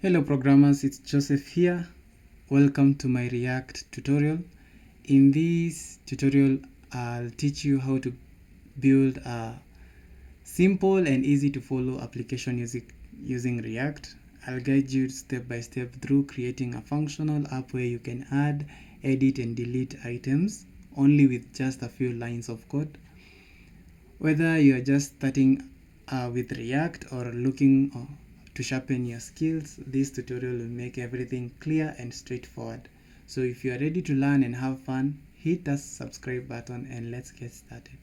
Hello programmers, it's Joseph here. Welcome to my React tutorial. In this tutorial, I'll teach you how to build a simple and easy to follow application using React. I'll guide you step by step through creating a functional app where you can add, edit and delete items only with just a few lines of code. Whether you are just starting with React or looking to sharpen your skills, this tutorial will make everything clear and straightforward. So if you are ready to learn and have fun, hit that subscribe button and let's get started.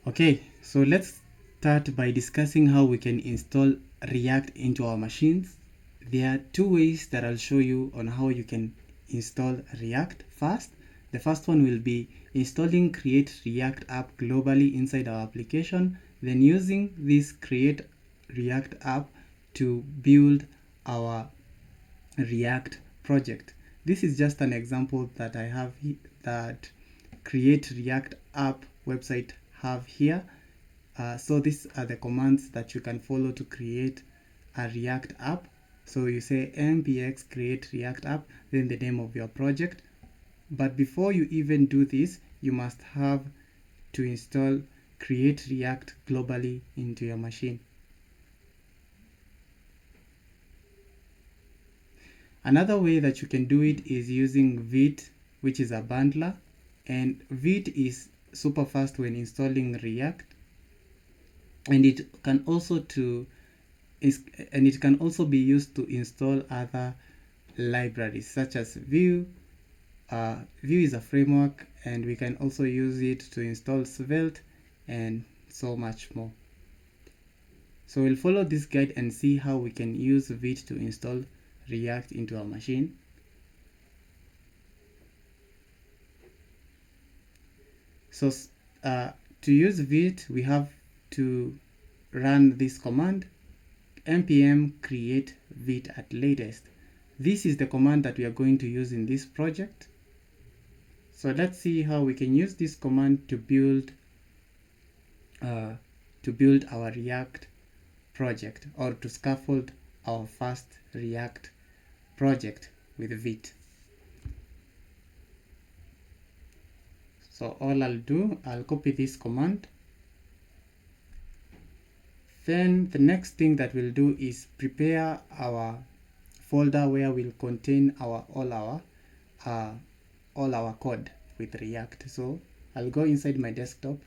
Okay, so let's start by discussing how we can install React into our machines. There are two ways that I'll show you on how you can install React. The first one will be installing Create React app globally inside our application, then using this Create React app to build our React project. This is just an example that I have that Create React app website have here. So these are the commands that you can follow to create a React app. So you say npx create React app, then the name of your project. But before you even do this, you must have to install Create React globally into your machine. Another way that you can do it is using Vite, which is a bundler, and Vite is super fast when installing React, and it can also be used to install other libraries such as Vue. Vue is a framework, and we can also use it to install Svelte and so much more. So we'll follow this guide and see how we can use Vite to install React into our machine. So to use Vite, we have to run this command, npm create Vite at latest. This is the command that we are going to use in this project. So let's see how we can use this command to build our React project, or to scaffold our first React project with Vite. So all I'll do, I'll copy this command. Then the next thing that we'll do is prepare our folder where we'll contain all our code with React. So I'll go inside my desktop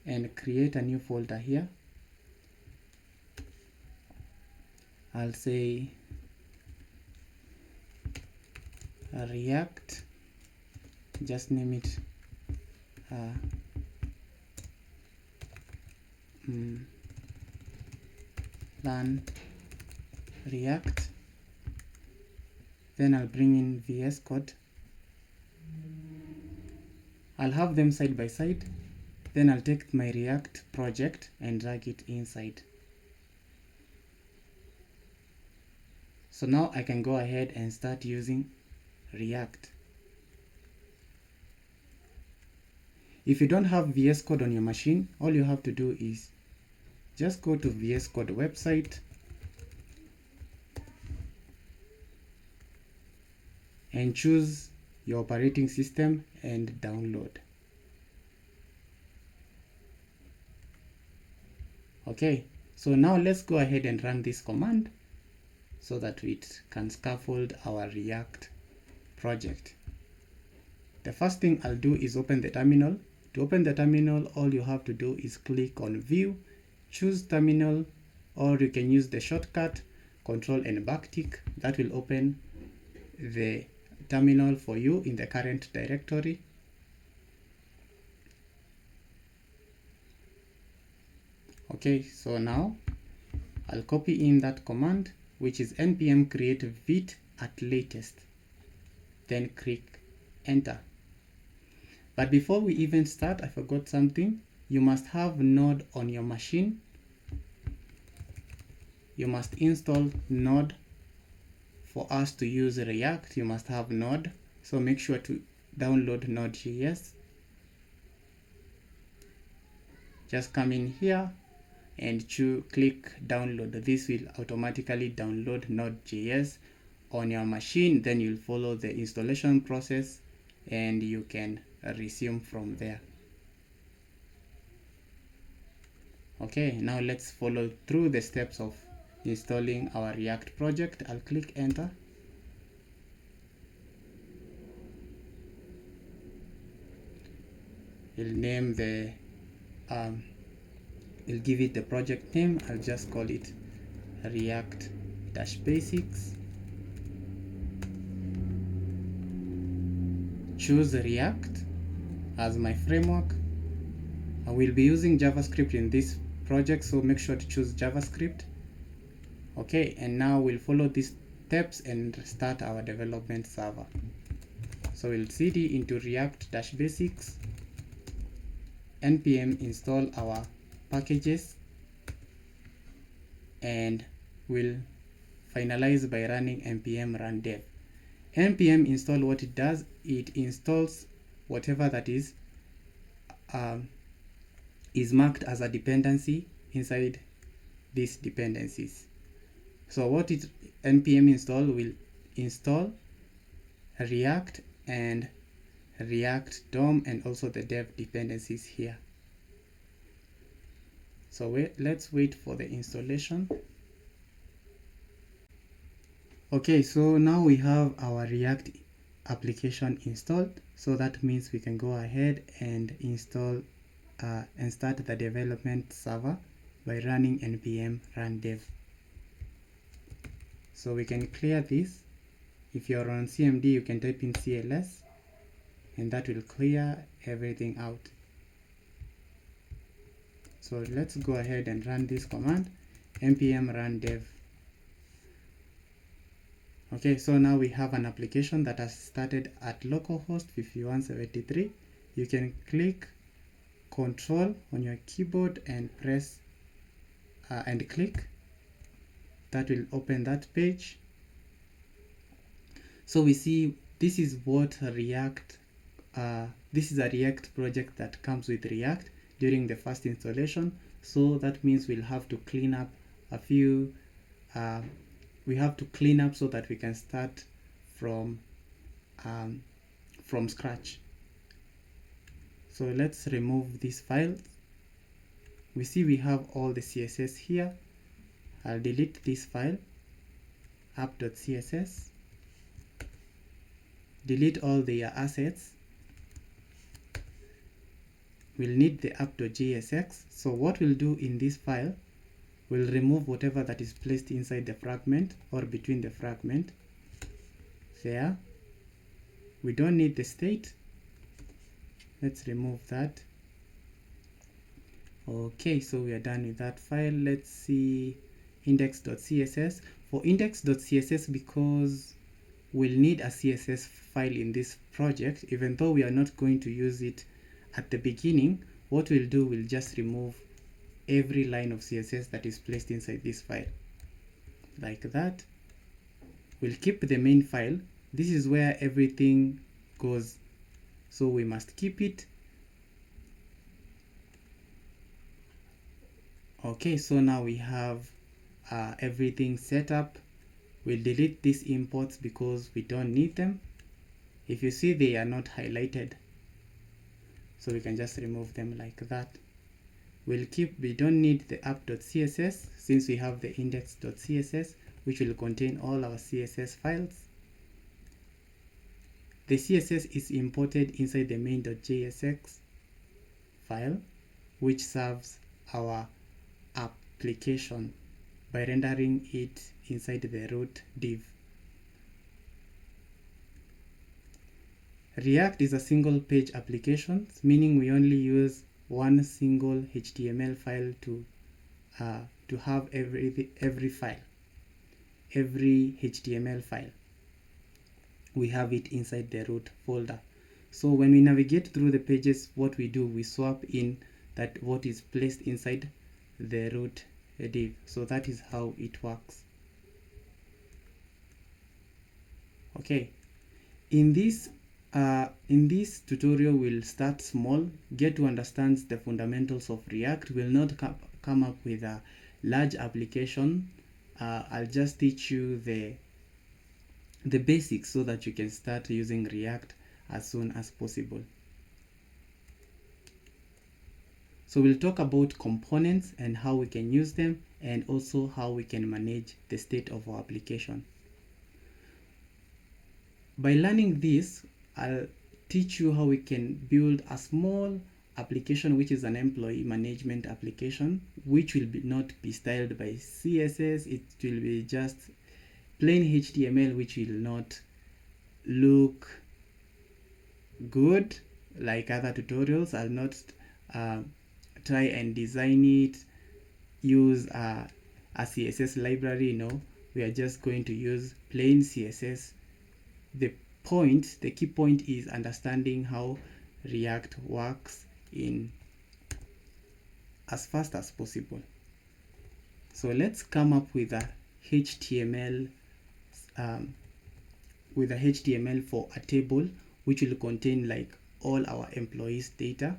and create a new folder here. I'll say React, just name it learn React. Then I'll bring in VS Code. I'll have them side by side. Then I'll take my React project and drag it inside. So now I can go ahead and start using React. If you don't have VS Code on your machine, all you have to do is just go to VS Code website and choose your operating system and download. Okay, so now let's go ahead and run this command so that it can scaffold our React project. The first thing I'll do is open the terminal. To open the terminal, all you have to do is click on View, choose Terminal, or you can use the shortcut Control and backtick. That will open the terminal for you in the current directory. Okay, so now I'll copy in that command, which is npm create Vite at latest. Then click enter. But before we even start, I forgot something. You must have Node on your machine. You must install Node. For us to use React, you must have Node. So make sure to download Node.js. Just come in here and click download. This will automatically download Node.js on your machine. Then you'll follow the installation process and you can resume from there. Okay, now let's follow through the steps of installing our React project. I'll click enter. You'll name the you'll give it the project name. I'll just call it React-Basics. Choose React as my framework. I will be using JavaScript in this project, so make sure to choose JavaScript. Okay, and now we'll follow these steps and start our development server. So we'll cd into React-Basics, npm install our packages, and we'll finalize by running npm run dev. Npm install, what it does, it installs whatever that is marked as a dependency inside these dependencies. So what it npm install will install React and React DOM and also the dev dependencies here. So let's wait for the installation. Okay, so now we have our React application installed. So that means we can go ahead and install and start the development server by running npm run dev. So we can clear this. If you're on CMD, you can type in CLS and that will clear everything out. So let's go ahead and run this command, npm run dev. Okay, so now we have an application that has started at localhost 5173. You can click Control on your keyboard and press and click. That will open that page. So we see this is what React, this is a React project that comes with React during the first installation. So that means we'll have to clean up a few, we have to clean up so that we can start from scratch. So let's remove these files. We see we have all the CSS here. I'll delete this file, app.css. Delete all the assets. We'll need the app.jsx. So what we'll do in this file, we'll remove whatever that is placed inside the fragment or between the fragment. There. We don't need the state. Let's remove that. Okay, so we are done with that file. Let's see index.css. For index.css, because we'll need a CSS file in this project, even though we are not going to use it at the beginning, what we'll do, we'll just remove every line of CSS that is placed inside this file. Like that. We'll keep the main file. This is where everything goes. So we must keep it. Okay, so now we have everything set up. We'll delete these imports because we don't need them. If you see, they are not highlighted. So we can just remove them like that. We don't need the app.css since we have the index.css, which will contain all our CSS files. The CSS is imported inside the main.jsx file, which serves our application by rendering it inside the root div. React is a single page application, meaning we only use one single HTML file to have every file, every HTML file. We have it inside the root folder. So when we navigate through the pages, what we do, we swap in that what is placed inside the root div. So that is how it works. Okay, in this tutorial, we'll start small, get to understand the fundamentals of React. We'll not come up with a large application, I'll just teach you the basics so that you can start using React as soon as possible. So we'll talk about components and how we can use them, and also how we can manage the state of our application. By learning this, I'll teach you how we can build a small application, which is an employee management application, which will not be styled by CSS. It will be just plain HTML, which will not look good like other tutorials. I'll not try and design it, use a CSS library. No, we are just going to use plain CSS. The key point is understanding how React works in as fast as possible. So let's come up with a HTML for a table, which will contain like all our employees' data.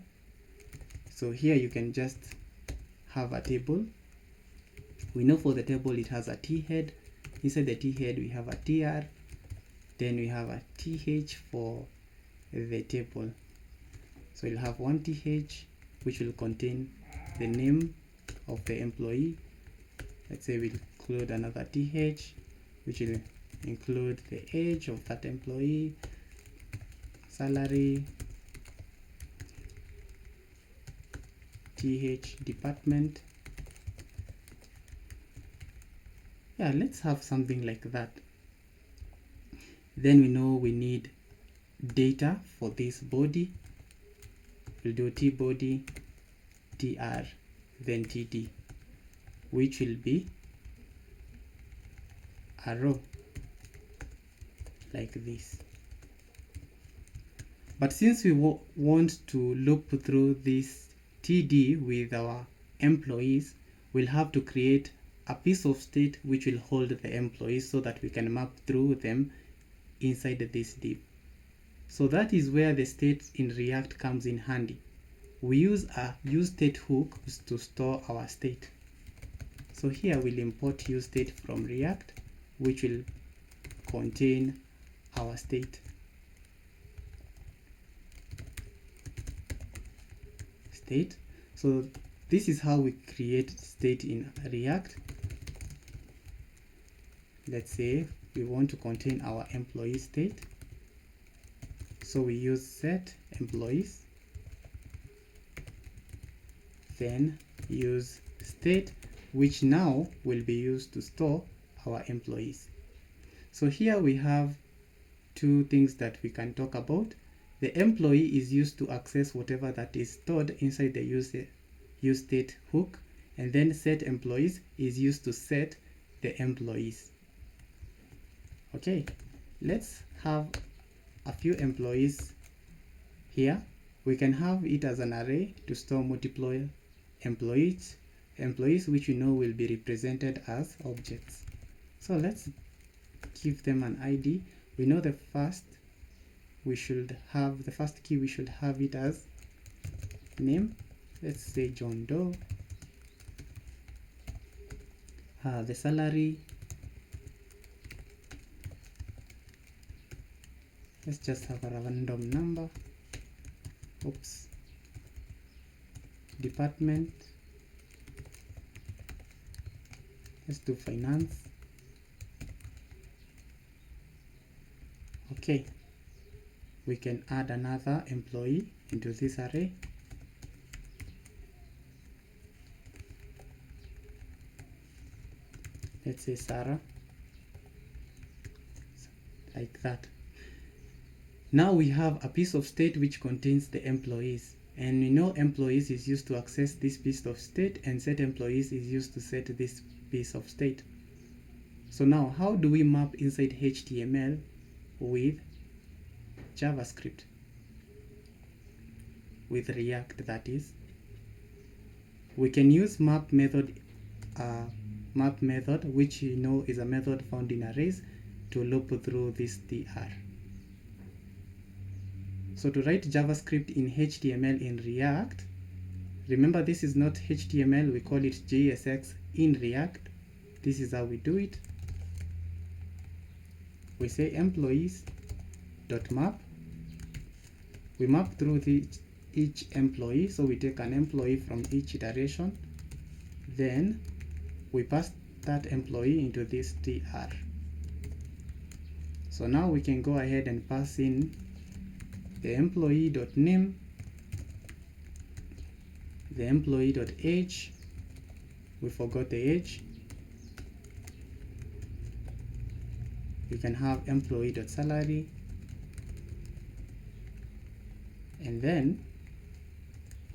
So here you can just have a table. We know for the table it has a T head. Inside the T head we have a TR, then we have a TH for the table. So you'll have one TH which will contain the name of the employee. Let's say we'll include another TH which will include the age of that employee, salary, TH department. Yeah, let's have something like that. Then we know we need data for this body. We'll do tBody, tr, then td, which will be a row like this. But since we want to loop through this td with our employees, we'll have to create a piece of state which will hold the employees so that we can map through them inside this div. So that is where the state in React comes in handy. We use a useState hook to store our state. So here we'll import useState from React, which will contain our state. So this is how we create state in React. Let's say we want to contain our employee state. So we use set employees, then use state, which now will be used to store our employees. So here we have two things that we can talk about. The employee is used to access whatever that is stored inside the useState hook, and then set employees is used to set the employees. Okay, let's have a few employees here. We can have it as an array to store multiple employees which we know will be represented as objects. So let's give them an ID. We know the first key we should have it as name. Let's say John Doe. The salary, let's just have a random number. Oops. Department, let's do finance. Okay, we can add another employee into this array. Let's say Sarah, like that. Now we have a piece of state which contains the employees, and we know employees is used to access this piece of state, and set employees is used to set this piece of state. So now how do we map inside HTML with JavaScript, with React? That is, we can use map method, which you know is a method found in arrays, to loop through this tr. So to write JavaScript in HTML in React, Remember, this is not HTML, we call it JSX in React. This is how we do it. We say employees.map. We map through each employee, so we take an employee from each iteration. Then we pass that employee into this tr. So now we can go ahead and pass in the employee.name, the employee.age. We forgot the age. We can have employee.salary, and then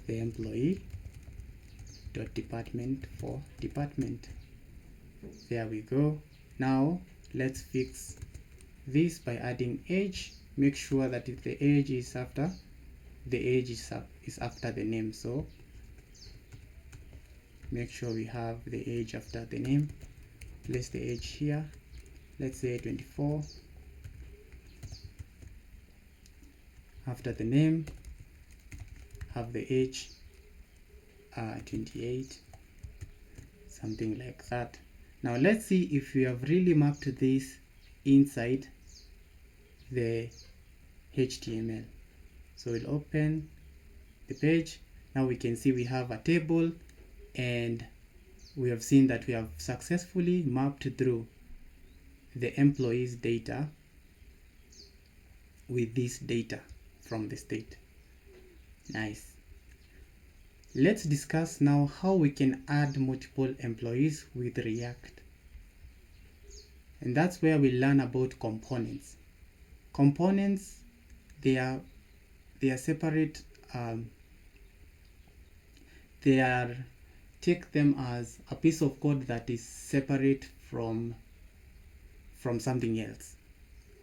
the employee.department for department. There we go. Now let's fix this by adding age. Make sure that if the age is after the name, so make sure we have the age after the name. Place the age here, let's say 24. After the name, have the age 28, something like that. Now let's see if we have really mapped this inside the HTML. So we'll open the page. Now we can see we have a table, and we have seen that we have successfully mapped through the employees data with this data from the state. Nice. Let's discuss now how we can add multiple employees with React. And that's where we learn about components. Components, they are separate. Take them as a piece of code that is separate from something else.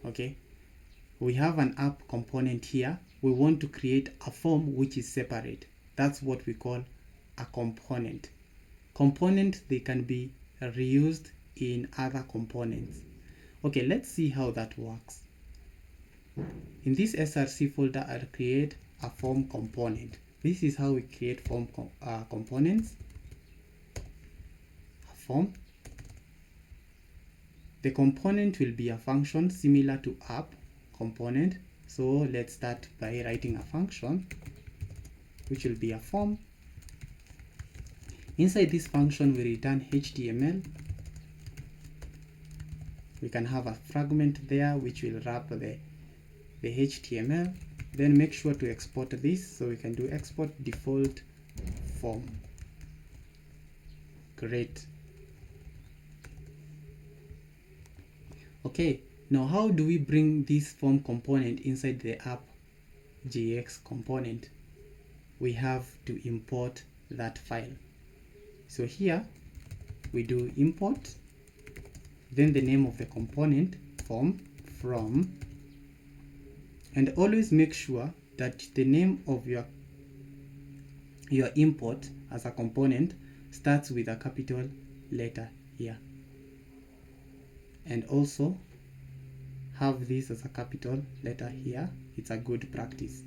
Okay, we have an app component here. We want to create a form which is separate. That's what we call a component. Component, they can be reused in other components. Okay, let's see how that works. In this src folder, I'll create a form component. This is how we create form components. A form. The component will be a function similar to app component. So let's start by writing a function which will be a form. Inside this function, we return HTML. We can have a fragment there which will wrap the HTML. Then make sure to export this, so we can do export default form. Great. Okay, now how do we bring this form component inside the app.jx component? We have to import that file. So here we do import, then the name of the component, form, from, and always make sure that the name of your import as a component starts with a capital letter here, and also have this as a capital letter here. It's a good practice.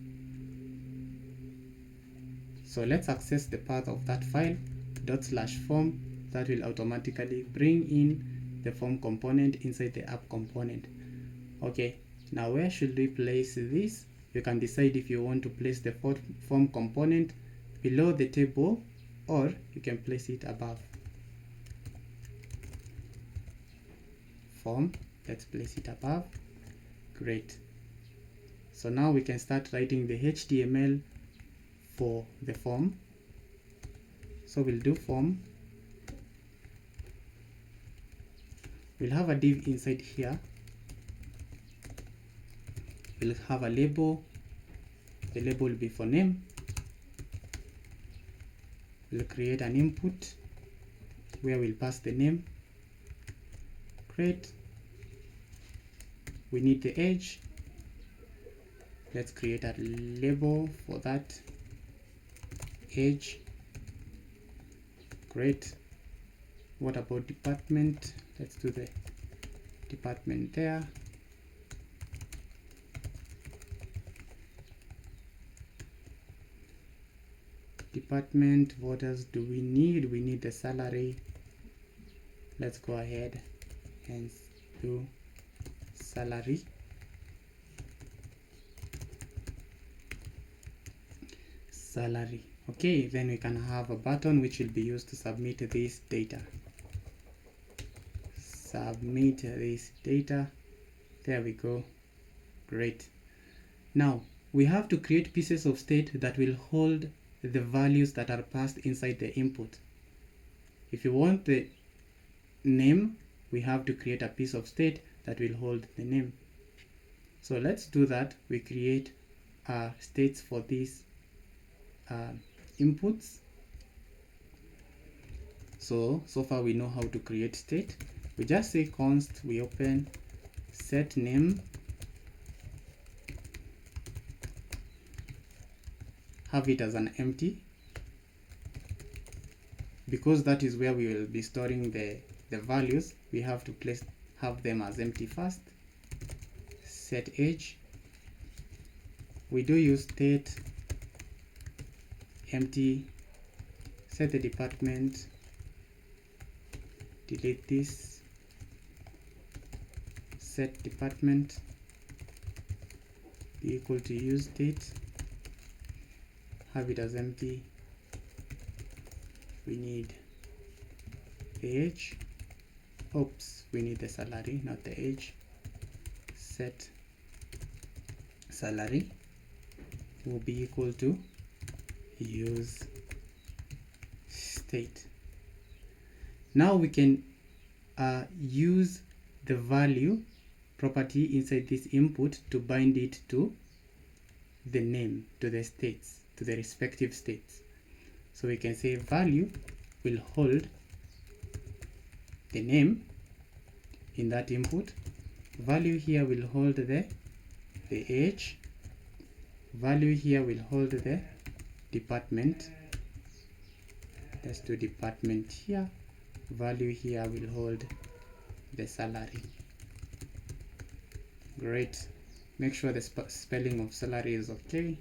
So let's access the path of that file, ./form. That will automatically bring in the form component inside the app component. Okay, now where should we place this? You can decide if you want to place the form component below the table, or you can place it above. Form, let's place it above. Great. So now we can start writing the HTML for the form. So we'll do form. We'll have a div inside here. We'll have a label. The label will be for name. We'll create an input where we'll pass the name. Great. We need the age. Let's create a label for that age. Great. What about department? Let's do the department there. department. What else do we need? We need the salary. Let's go ahead and do salary. Salary. Okay, then we can have a button which will be used to submit this data. Submit this data. There we go. Great. Now we have to create pieces of state that will hold the values that are passed inside the input. If you want the name, we have to create a piece of state that will hold the name. So let's do that. We create states for these inputs. So far we know how to create state. We just say const, we open set name, have it as an empty, because that is where we will be storing the values. We have to have them as empty first. Set age, we do use state empty. Set the department, delete this, set department be equal to use state, have it as empty. We need the age, oops, we need the salary, not the age. Set salary will be equal to use state. Now we can use the value property inside this input to bind it to the name, to the states, to the respective states. So we can say value will hold the name in that input, value here will hold the age, value here will hold the department. Let's do department here, value here will hold the salary. Great. Make sure the spelling of salary is okay.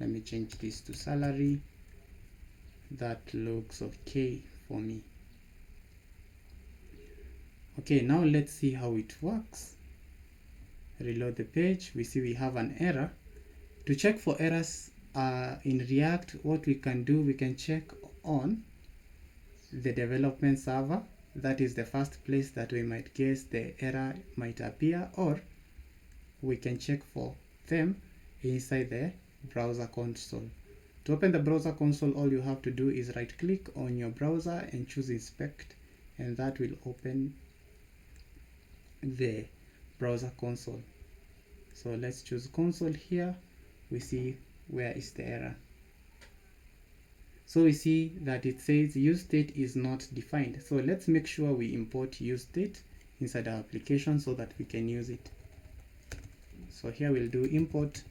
Let me change this to salary. That looks okay for me. Okay, now let's see how it works. Reload the page. We see we have an error. To check for errors in React, what we can do, we can check on the development server. That is the first place that we might guess the error might appear, or we can check for them inside the browser console. To open the browser console, all you have to do is right click on your browser and choose inspect, and that will open the browser console. So let's choose console here. We see where is the error. So we see that it says use state is not defined. So let's make sure we import use state inside our application so that we can use it. So here we'll do import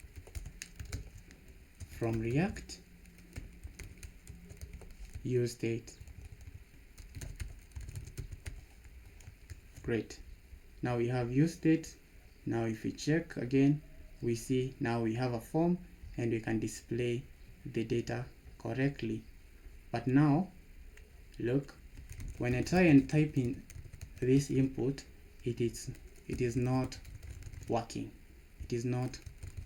from React use state. Great. Now we have use state. Now if we check again, we see now we have a form and we can display the data correctly. But now look, when I try and type in this input, it is not working. It is not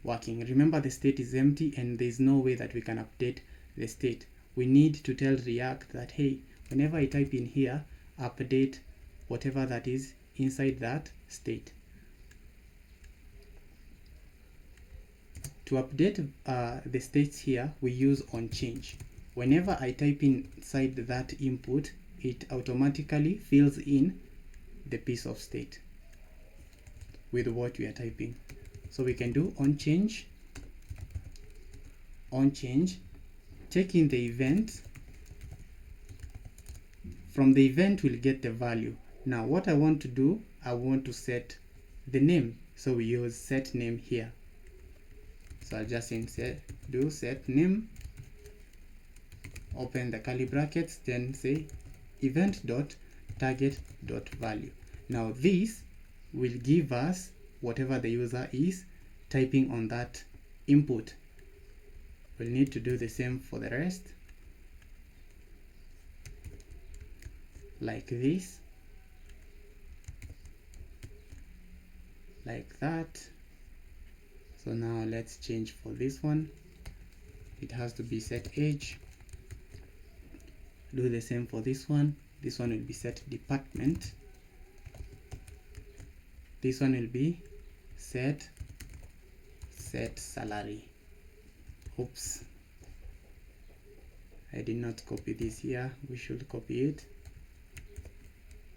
working. Remember, the state is empty and there is no way that we can update the state. We need to tell React that, hey, whenever I type in here, update whatever that is inside that state. To update the states here, we use onChange. Whenever I type inside that input, it automatically fills in the piece of state with what we are typing. So we can do onChange, check in the event. From the event, we'll get the value. Now what I want to do, I want to set the name. So we use set name here. So I'll just do set name, open the curly brackets, then say event.target.value. Now this will give us whatever the user is typing on that input. we'll need to do the same for the rest, like this, like that. So now let's change for this one, it has to be set age. Do the same for this one will be set department, this one will be set salary. Oops, I did not copy this here, we should copy it,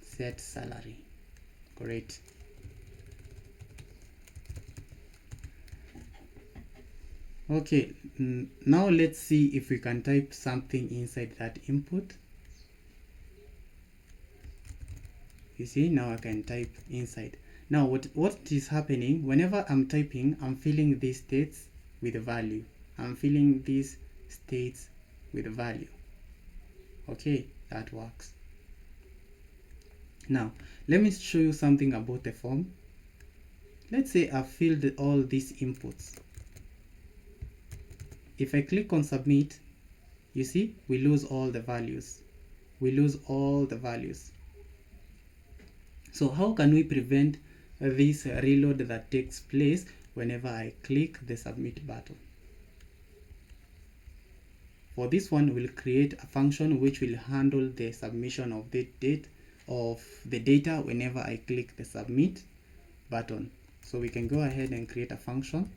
set salary. Great. Okay, now let's see if we can type something inside that input. You see, now I can type inside. Now what is happening, whenever I'm typing, I'm filling these states with a value, I'm filling these states with a value. Okay, that works. Now let me show you something about the form. Let's say I've filled all these inputs. If I click on submit, you see we lose all the values. So how can we prevent this reload that takes place whenever I click the submit button? For this one, we'll create a function which will handle the submission of the data whenever I click the submit button. So we can go ahead and create a function.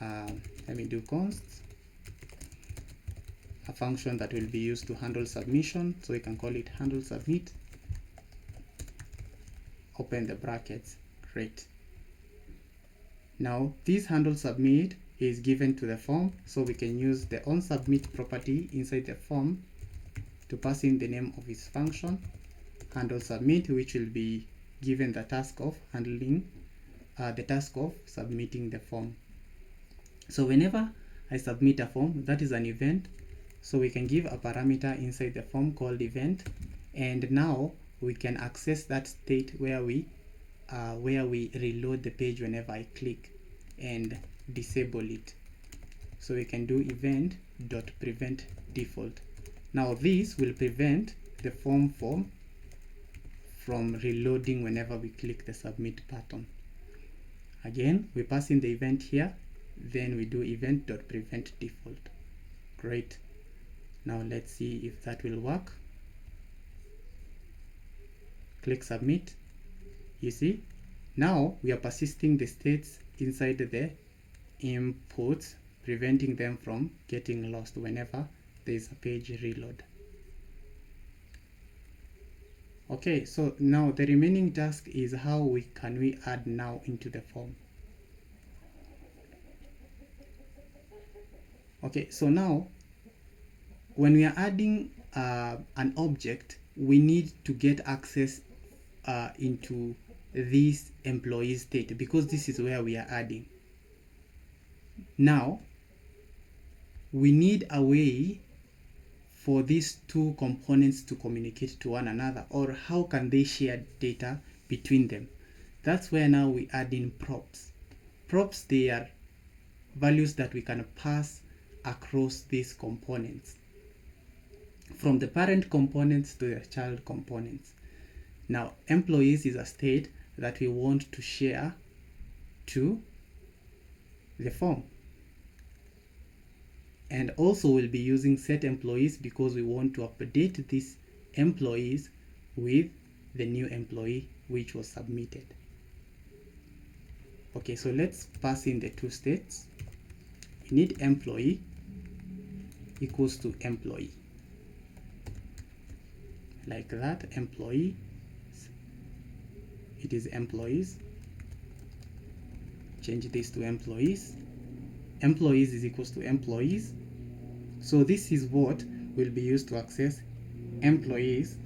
Let me do const, a function that will be used to handle submission, so we can call it handle submit, open the brackets. Great. Now this handle submit is given to the form, so we can use the onSubmit property inside the form to pass in the name of its function, handle submit, which will be given the task of handling the task of submitting the form. So whenever I submit a form, that is an event, so we can give a parameter inside the form called event, and now we can access that state where we reload the page whenever I click, and disable it. So we can do event.prevent default. Now this will prevent the form from reloading whenever we click the submit button. Again, we pass in the event here, then we do event.prevent default. Great. Now let's see if that will work. Click submit. You see, now we are persisting the states inside the inputs, preventing them from getting lost whenever there is a page reload. Okay, so now the remaining task is how can we add now into the form. Okay, so now when we are adding an object, we need to get access into this employee state, because this is where we are adding. Now we need a way for these two components to communicate to one another, or how can they share data between them. That's where now we add in props. Props, they are values that we can pass across these components, from the parent components to the child components. Now employees is a state that we want to share to the form, and also we'll be using set employees because we want to update these employees with the new employee which was submitted. Okay, so let's pass in the two states. We need employee equals to employee, like that. Employee, it is employees. Change this to employees. Employees is equals to employees. So this is what will be used to access employees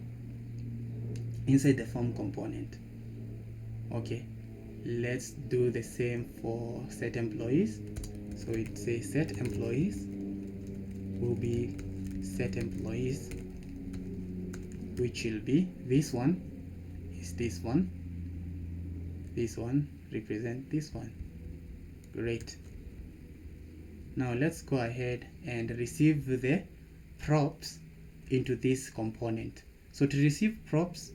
inside the form component. Okay, let's do the same for set employees. So it says set employees will be set employees, which will be this one is this one represent this one. Great. Now let's go ahead and receive the props into this component. So to receive props,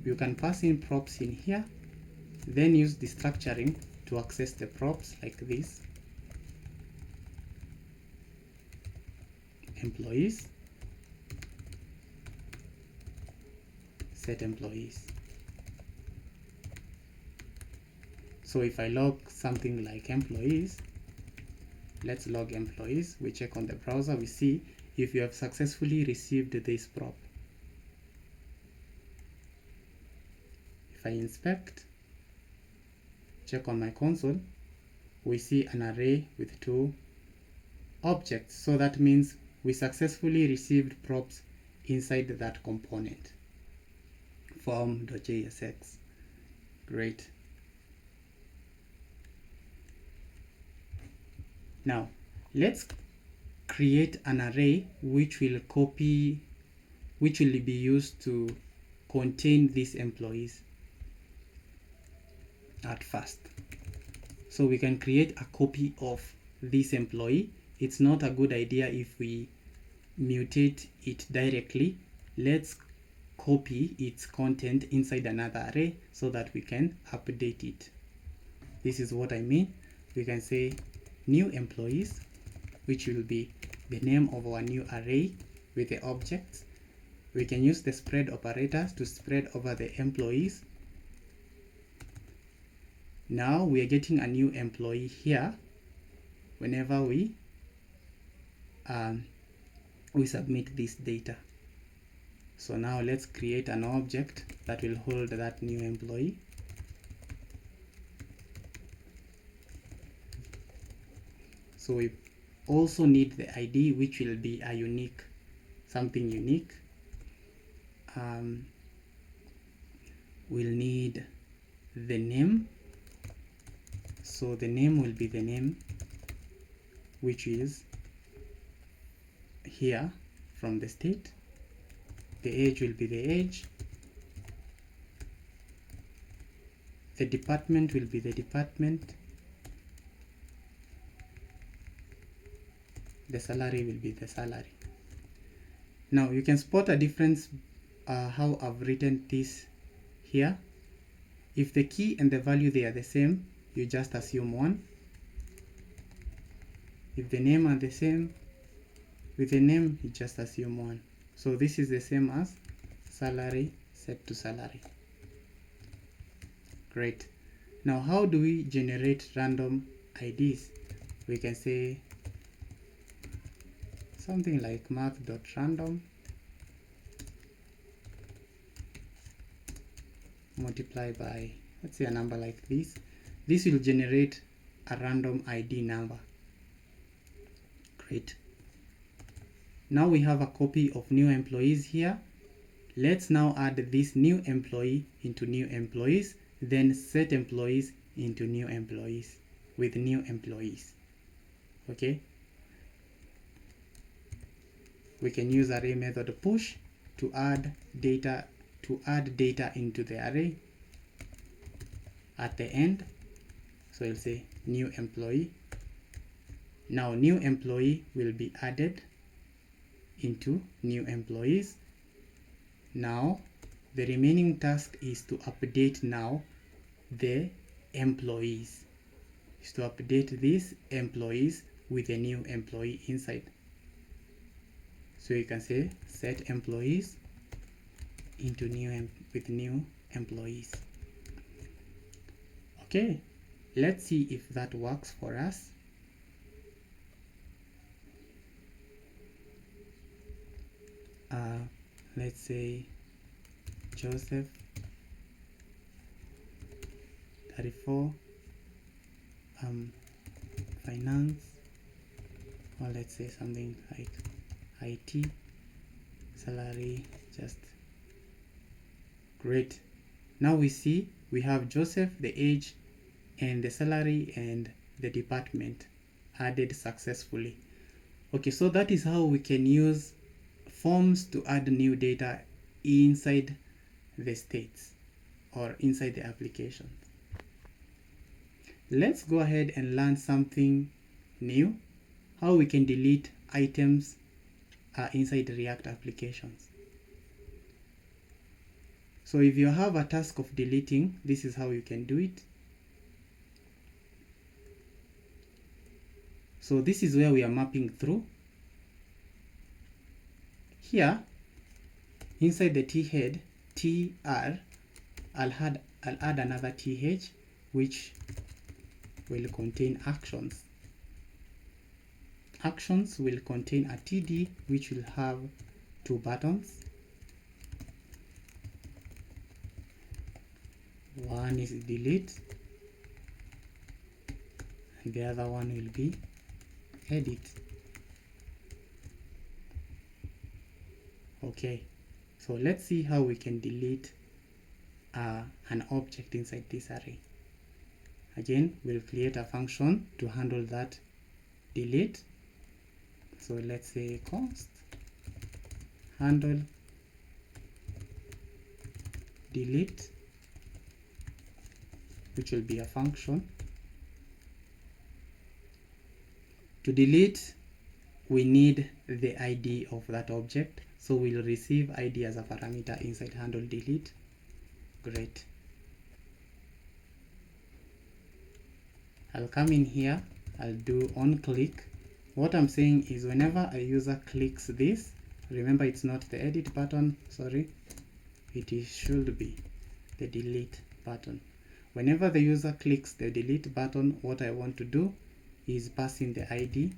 you can pass in props in here, then use the structuring to access the props like this. Employees, set employees. So if I log something like employees, let's log employees, we check on the browser, we see if you have successfully received this prop. If I inspect, check on my console, we see an array with 2 objects. So that means we successfully received props inside that component. Form.jsx. Great. Now let's create an array which will be used to contain these employees at first. So we can create a copy of this employee. It's not a good idea if we mutate it directly. Let's copy its content inside another array so that we can update it. This is what I mean. We can say new employees, which will be the name of our new array with the objects. We can use the spread operators to spread over the employees. Now we are getting a new employee here whenever we submit this data. So now let's create an object that will hold that new employee. So we also need the ID, which will be a unique, something unique. We'll need the name. So the name will be the name, which is here from the state. The age will be the age. The department will be the department. The salary will be the salary. Now you can spot a difference how I've written this here. If the key and the value they are the same, you just assume 1. If the name are the same, with the name you just assume 1. So this is the same as salary set to salary. Great. Now how do we generate random IDs? We can say something like math.random multiply by, let's say, a number like this. This will generate a random ID number. Great. Now we have a copy of new employees here. Let's now add this new employee into new employees, then set employees into new employees with new employees. Okay. We can use array method push to add data into the array at the end. So I'll say new employee. Now new employee will be added into new employees. Now the remaining task is to update now the employees. Is to update these employees with a new employee inside. So you can say set employees into new employees. Okay, let's see if that works for us. Let's say Joseph 34 finance, or let's say something like IT, salary, just great. Now we see we have Joseph, the age, and the salary and the department added successfully. Okay, so that is how we can use forms to add new data inside the states or inside the application. Let's go ahead and learn something new. how we can delete items inside React applications. So if you have a task of deleting, this is how you can do it. So this is where we are mapping through. Here, inside the T head, TR, I'll add another TH, which will contain actions. Actions will contain a TD, which will have 2 buttons. One is delete, and the other one will be edit. Okay, so let's see how we can delete an object inside this array. Again, we'll create a function to handle that delete. So let's say const handle delete, which will be a function. To delete, we need the ID of that object, so we'll receive ID as a parameter inside handle delete. Great. I'll come in here, I'll do on click. What I'm saying is whenever a user clicks this, remember it's not the edit button, sorry, should be the delete button. Whenever the user clicks the delete button, what I want to do is pass in the ID,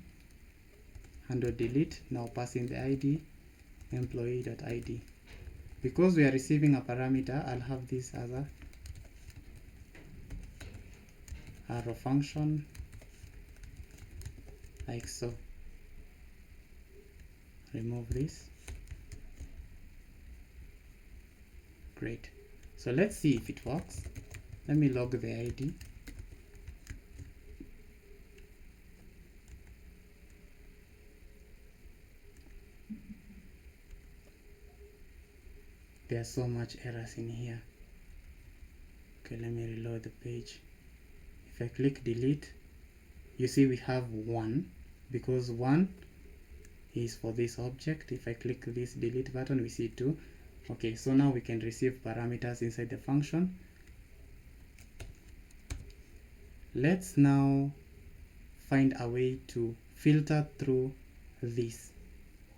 handle delete, now pass in the ID, employee.id. Because we are receiving a parameter, I'll have this as a arrow function, like so. Remove this. Great. So let's see if it works. Let me log the ID. There are so much errors in here. Okay, let me reload the page. If I click delete, you see we have 1, because 1 is for this object. If I click this delete button, we see 2. Okay, so now we can receive parameters inside the function. Let's now find a way to filter through this.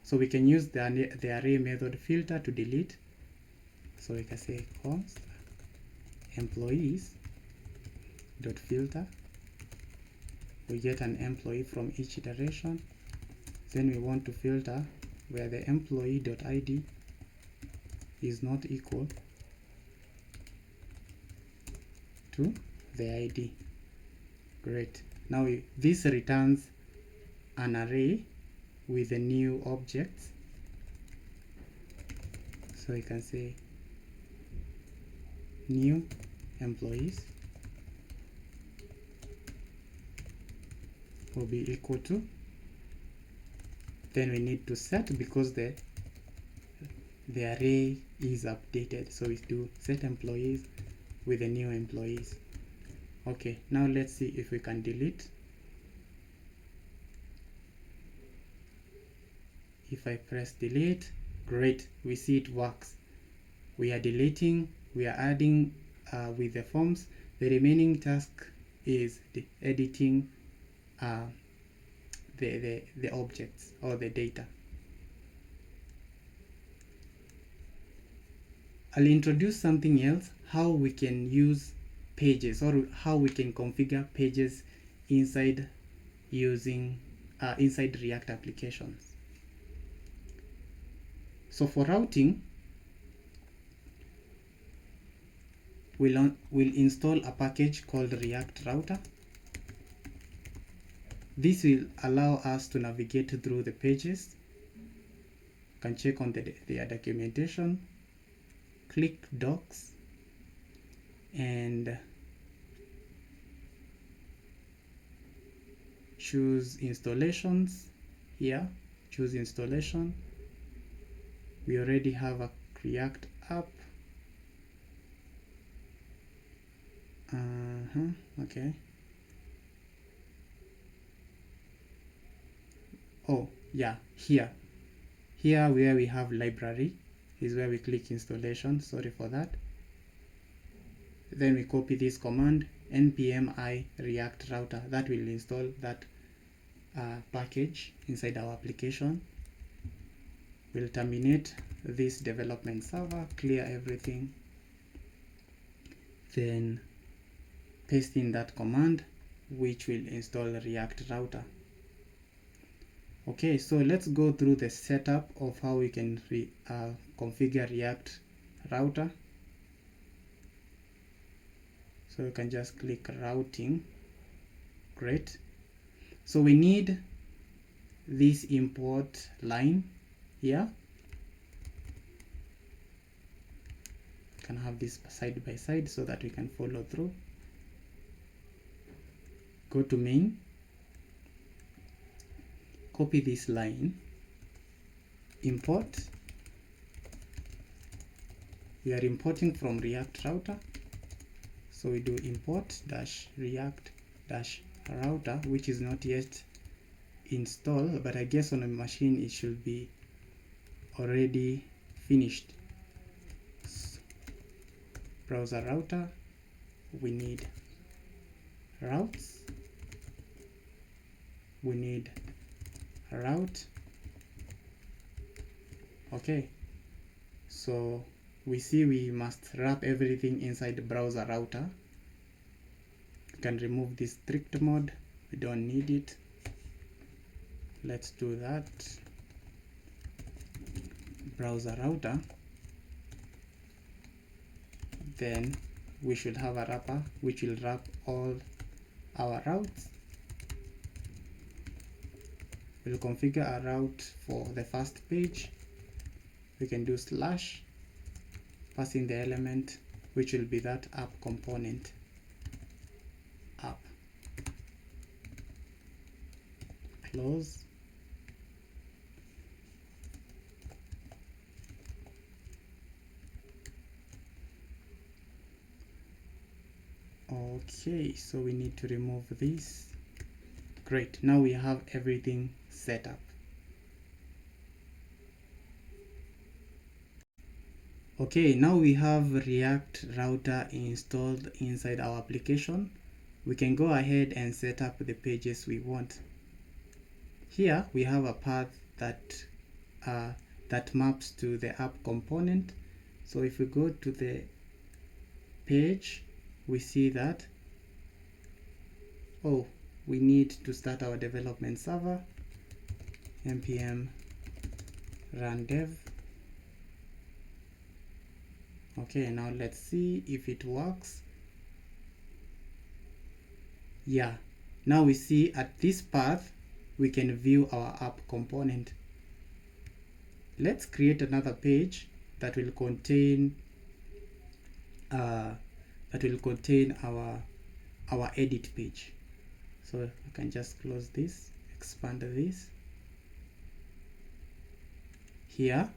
So we can use the array method filter to delete. So we can say const employees dot filter. We get an employee from each iteration. Then we want to filter where the employee.id is not equal to the ID. Great. Now this returns an array with the new objects. So we can say new employees will be equal to, then we need to set, because the array is updated, so we do set employees with the new employees. Okay, now let's see if we can delete. If I press delete, great, we see it works. We are deleting, we are adding with the forms. The remaining task is the editing the objects or the data. I'll introduce something else, how we can use pages, or how we can configure pages inside using inside React applications. So for routing, we'll install a package called React Router. This will allow us to navigate through the pages. You can check on their documentation, click docs, and choose installations. Here, choose installation. We already have a React app. Okay. oh yeah, here where we have library is where we click installation. Sorry for that. Then we copy this command npm I react router. That will install that package inside our application. We'll terminate this development server, clear everything, then paste in that command which will install React router. Okay, so let's go through the setup of how we can configure React router. So you can just click routing. Great. So we need this import line here. We can have this side by side so that we can follow through. Go to main, copy this line, import. We are importing from React router, so we do import dash react dash router, which is not yet installed, but I guess on a machine it should be already finished. So, browser router, we need routes, we need route. Okay, so we see we must wrap everything inside the browser router. You can remove this strict mode, we don't need it. Let's do that. Browser router, then we should have a wrapper which will wrap all our routes. We'll configure a route for the first page. We can do slash, pass in the element which will be that app component, app, close. Okay, so we need to remove this. Great, now we have everything set up. Okay, now we have React router installed inside our application. We can go ahead and set up the pages we want. Here we have a path that maps to the app component. So if we go to the page, we see that, oh, we need to start our development server, npm run dev. Okay, now let's see if it works. Yeah, now we see at this path we can view our app component. Let's create another page that will contain our edit page. So I can just close this, expand this. Here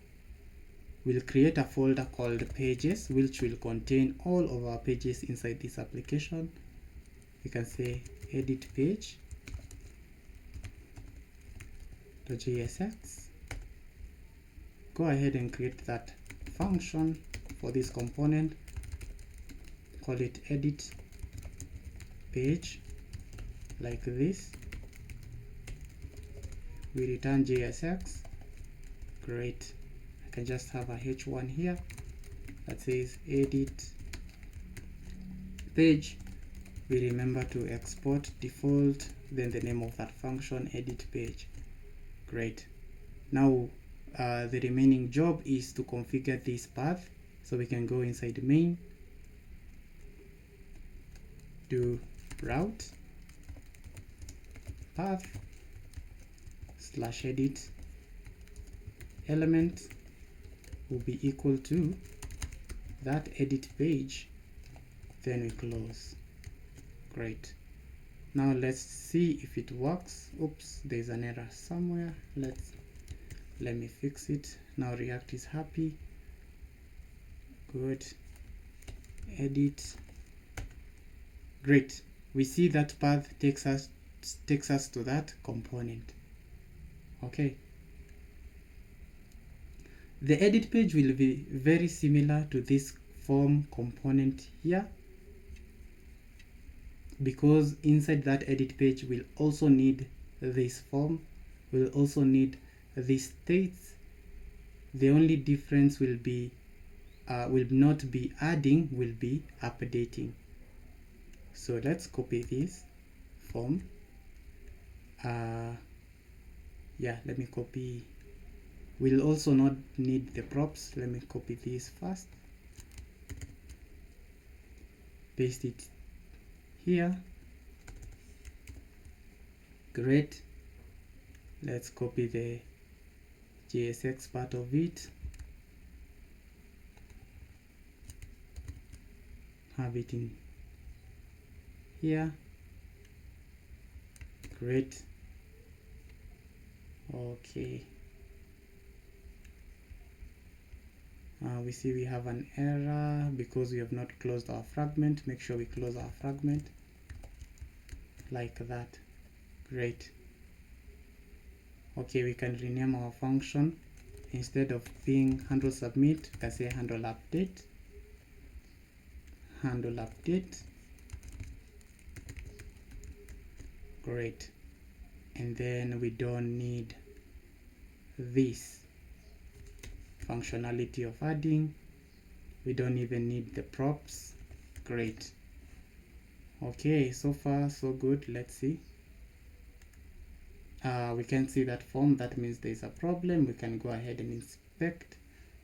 we'll create a folder called pages, which will contain all of our pages inside this application. You can say edit page .jsx. Go ahead and create that function for this component, call it edit page, like this. We return JSX. Great. I can just have a h1 here that says edit page. We remember to export default, then the name of that function, edit page. Great. Now the remaining job is to configure this path. So we can go inside main, do route path slash edit element will be equal to that edit page, then we close. Great. Now let's see if it works. Oops, there's an error somewhere. Let me fix it. Now React is happy. Good. Edit. Great. We see that path takes us to that component. Okay, the edit page will be very similar to this form component here, because inside that edit page we'll also need this form, we'll also need these states. The only difference will be will not be adding, will be updating. So let's copy this form. Yeah, let me copy. We'll also not need the props. Let me copy this first, paste it here. Great. Let's copy the JSX part of it, have it in here. Great. Okay, we see we have an error because we have not closed our fragment. Make sure we close our fragment like that. Great. Okay, we can rename our function. Instead of being handle submit, we can say handle update. Handle update. Great. And then we don't need this functionality of adding. We don't even need the props. Great. Okay, so far so good. Let's see. We can see that form. That means there is a problem. We can go ahead and inspect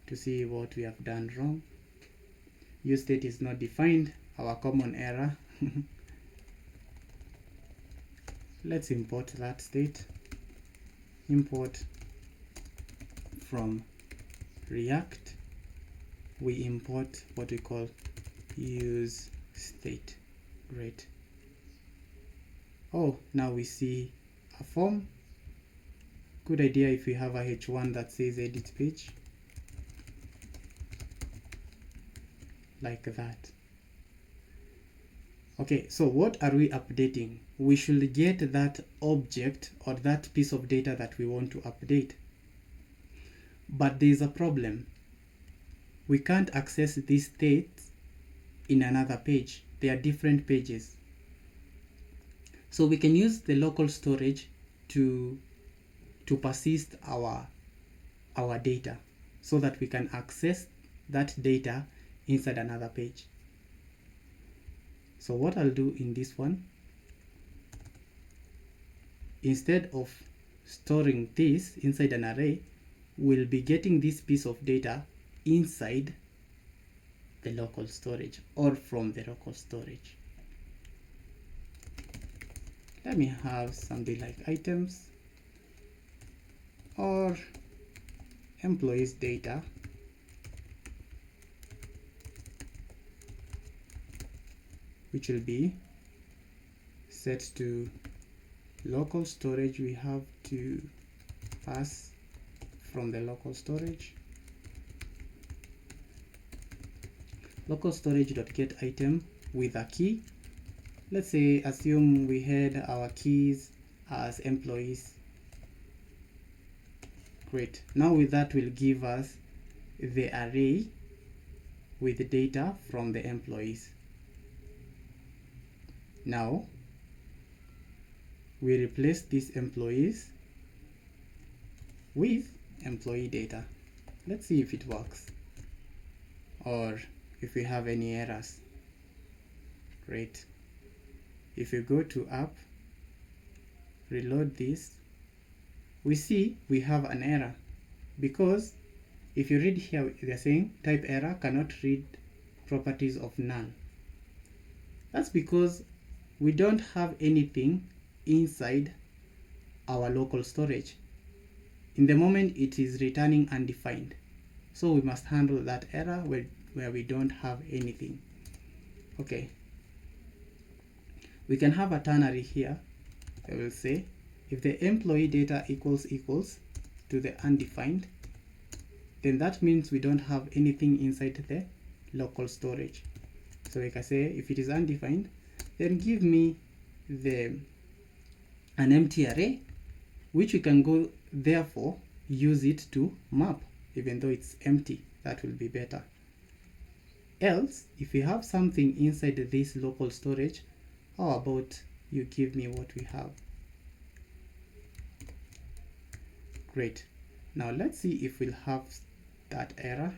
to see what we have done wrong. Use state is not defined, our common error. Let's import that state. Import from React. We import what we call use state. Great. Oh, now we see a form. Good idea if we have a H1 that says edit page, like that. Okay, so what are we updating? We should get that object or that piece of data that we want to update. But there is a problem. We can't access these states in another page. They are different pages. So we can use the local storage to persist our data so that we can access that data inside another page. So what I'll do in this one, instead of storing this inside an array, we'll be getting this piece of data inside the local storage or from the local storage. Let me have something like items or employees data, which will be set to local storage. We have to pass from the local storage. Local storage.get item with a key. Let's say, assume we had our keys as employees. Great. Now with that will give us the array with the data from the employees. Now we replace these employees with employee data. Let's see if it works or if we have any errors. Great. If you go to app, reload this, we see we have an error, because if you read here, they're saying type error, cannot read properties of null. That's because we don't have anything inside our local storage. In the moment it is returning undefined, so we must handle that error where we don't have anything. Okay, we can have a ternary here. I will say if the employee data equals to the undefined, then that means we don't have anything inside the local storage. So we can say if it is undefined, then give me an empty array which we can go therefore use it to map, even though it's empty. That will be better. Else, if we have something inside this local storage, how about you give me what we have? Great. Now let's see if we'll have that error.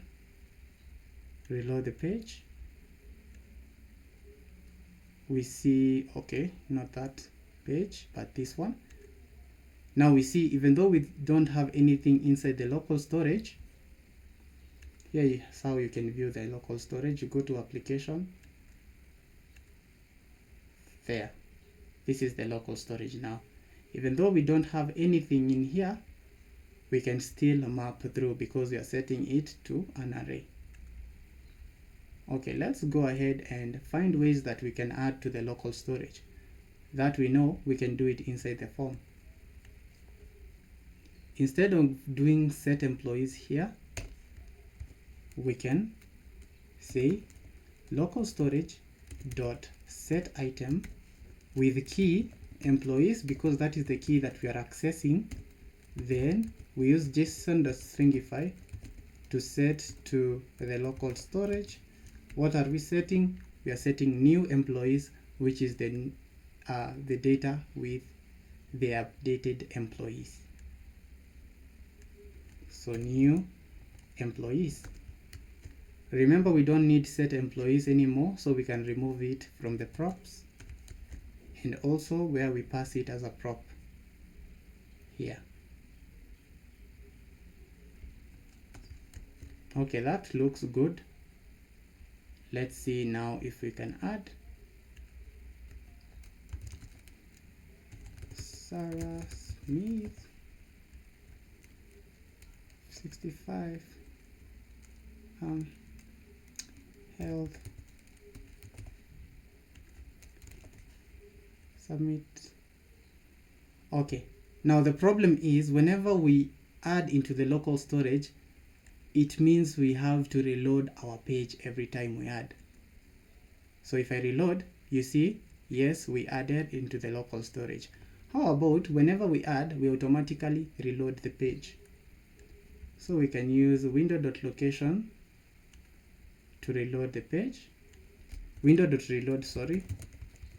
Reload the page. We see, okay, not that page, but this one. Now we see, even though we don't have anything inside the local storage, here is how you can view the local storage. You go to application. There. This is the local storage now. Even though we don't have anything in here, we can still map through because we are setting it to an array. Okay, let's go ahead and find ways that we can add to the local storage. That we know we can do it inside the form. Instead of doing set employees here, we can say local storage dot set item with key employees, because that is the key that we are accessing. Then we use JSON.stringify to set to the local storage. What are we setting? We are setting new employees, which is the data with the updated employees. So new employees. Remember, we don't need set employees anymore, so we can remove it from the props, and also where we pass it as a prop here. Okay, that looks good. Let's see now if we can add Sarah Smith 65 health submit. Okay, now the problem is whenever we add into the local storage, it means we have to reload our page every time we add. So if I reload, you see, yes, we added into the local storage. How about whenever we add, we automatically reload the page? So we can use window.location to reload the page. Window.reload, sorry,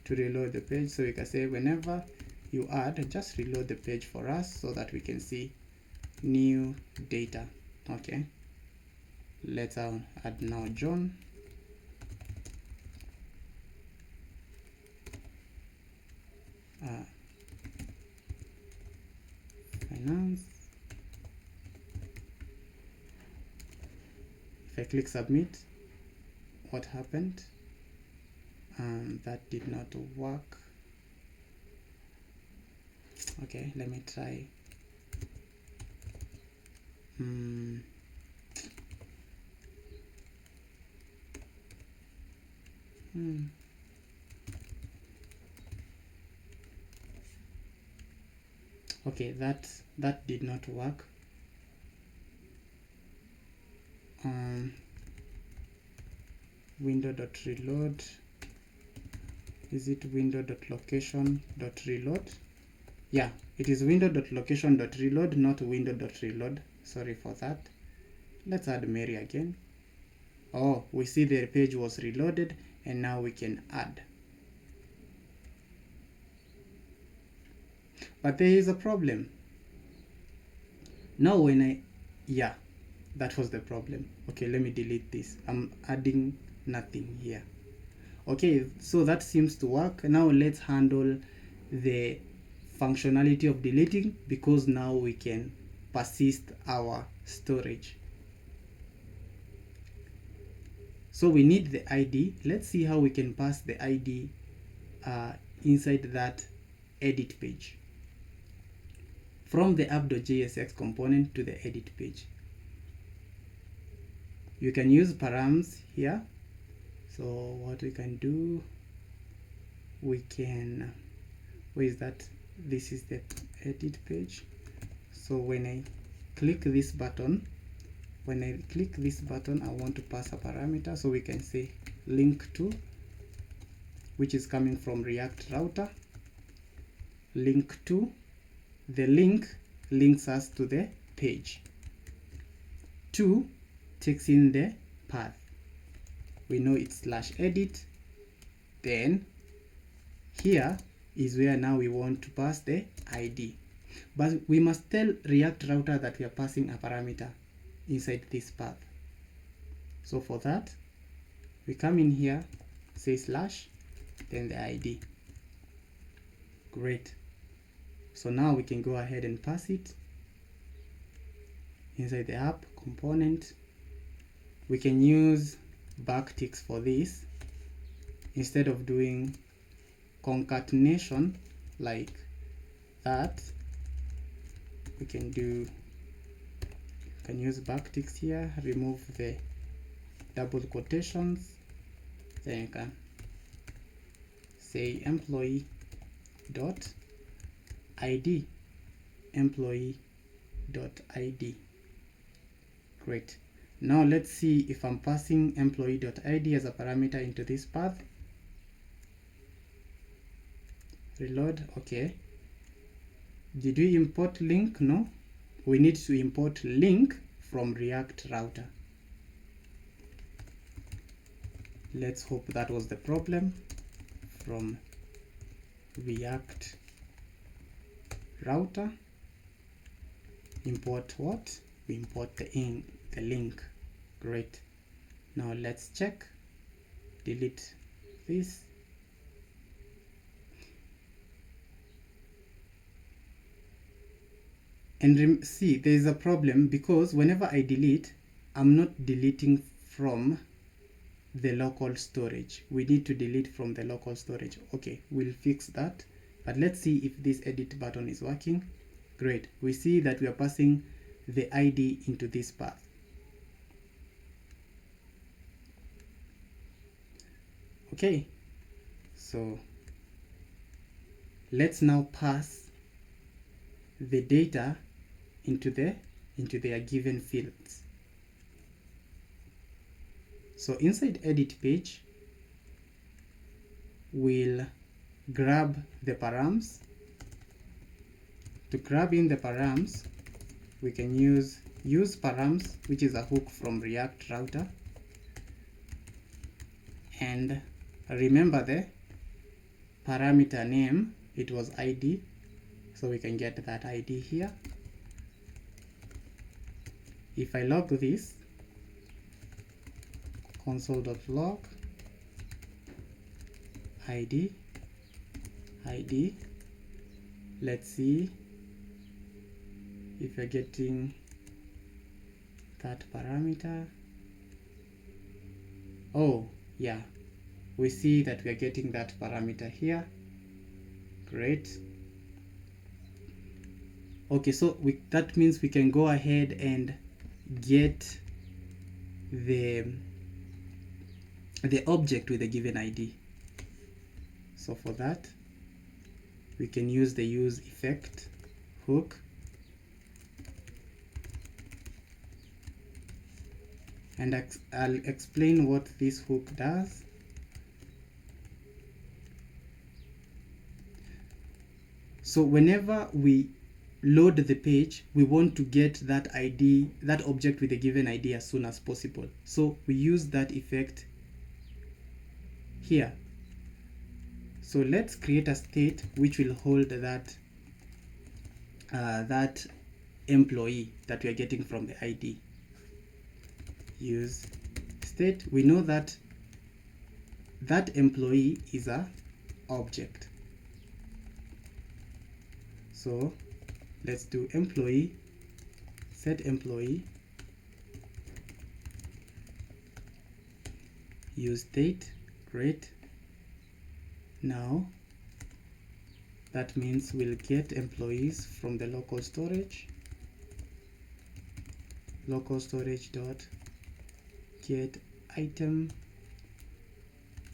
to reload the page. So we can say whenever you add, just reload the page for us so that we can see new data. Okay. Let's add now John. Finance. If I click submit, what happened? That did not work. Okay, let me try. Okay, that did not work. Window.reload. Is it window.location.reload? Yeah, it is window.location.reload, not window.reload. Sorry for that. Let's add Mary again. Oh, we see the page was reloaded, and now we can add. But there is a problem. Now yeah, that was the problem. Okay, let me delete this. I'm adding nothing here. Okay, so that seems to work. Now let's handle the functionality of deleting, because now we can persist our storage. So we need the ID. Let's see how we can pass the ID inside that edit page. From the app.jsx component to the edit page. You can use params here. So what we can do, we can, where is that? This is the edit page. So when I click this button, I want to pass a parameter. So we can say link to, which is coming from React router, link to the link links us to the page. 2 takes in the path. We know it's /edit. Then here is where now we want to pass the ID. But we must tell React Router that we are passing a parameter inside this path. So for that, we come in here, say / then the ID. Great. So now we can go ahead and pass it inside the app component. We can use backticks for this. Instead of doing concatenation like that, we can use backticks here, remove the double quotations, then you can say employee dot ID, employee dot ID. Great. Now let's see if I'm passing employee dot ID as a parameter into this path. Reload. Okay. Did we import link? No. We need to import link from React Router. Let's hope that was the problem. From React Router, import what? We import the link. Great. Now let's check. Delete this. And see, there is a problem because whenever I delete, I'm not deleting from the local storage. We need to delete from the local storage. Okay, we'll fix that. But let's see if this edit button is working. Great. We see that we are passing the ID into this path. Okay, so let's now pass the data into their given fields. So inside edit page, we'll grab the params. To grab in the params, we can use params, which is a hook from React Router. And remember the parameter name, it was ID, so we can get that ID here. If I log this, console.log ID, let's see if we're getting that parameter. Oh yeah, we see that we're getting that parameter here. Great. Okay, so that means we can go ahead and get the object with a given ID. So for that, we can use the use effect hook, and I'll explain what this hook does. So whenever we load the page, we want to get that ID, that object with a given ID as soon as possible. So we use that effect here. So let's create a state which will hold that that employee that we are getting from the ID. Use state. We know that that employee is a object. So let's do employee, set employee, use state. Great. Now that means we'll get employees from the local storage dot get item